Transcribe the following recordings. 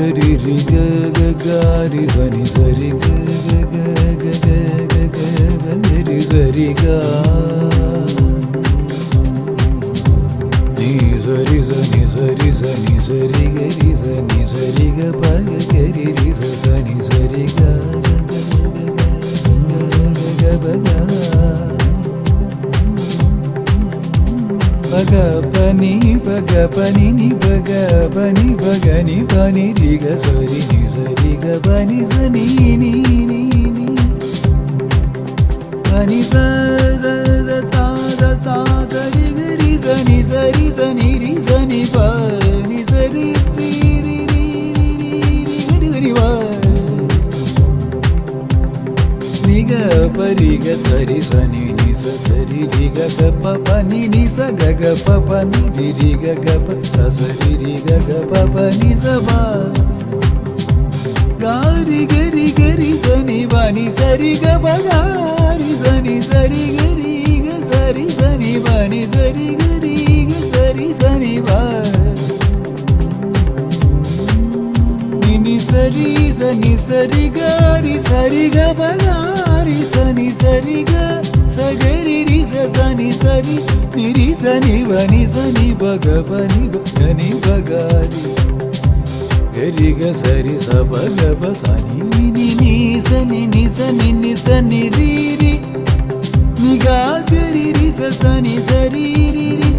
గరి రి గ గ గారి సని సరి గ గ గ గ గ గ గరి సరి గ ని సరి సని సరి సని సరి గరి సని సరి గ ప గరి రి సని సరి గ గ గ గ పగ పని ని పగ పని ని పని రి గ సరి ని సరి గ పని సని ని ని ని పని స స స స స రి గ రి సని సరి సని రి సని ప ని సరి రి రి రి రి రి రి వ ని గ పరి గ సరి సని ని స సరి రి గ గ ప ప ని ని స గ గ ప ప ని రి రి గ గ ప స సరి రి గ గ ప ప ని స ప గారి గరి గరి సని వ ని సరి గ ప గారి సని సరి గరి గ సరి సని వ ని సరి గరి గ సరి సని వ ని సరి సని సరి గారి సరి గ ప గారి సని సరి గ సగరి రి సని సరి ని రి సని వ ని సని బ గ ప ని బ గ ని బ గారి గరి గ సరి స బ గ ప సని ని ని సని ని సని ని సని రి రి ని గ గరి రి సని సరి రి రి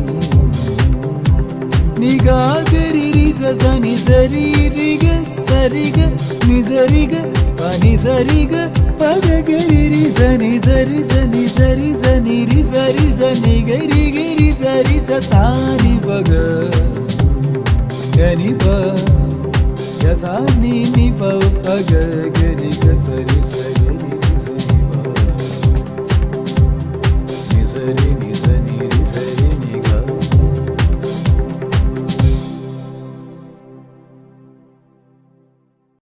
ని గ గరి రి సని సరి రి గ సరి గ ని సరి గ ప ని సరి గ ప గ గరి రి సని సరి సని సరి సని రి సరి సని గరి గరి సరి స సాని బ గ గని ప గ సా ని ని ప ప గ గరి గ సరి సరి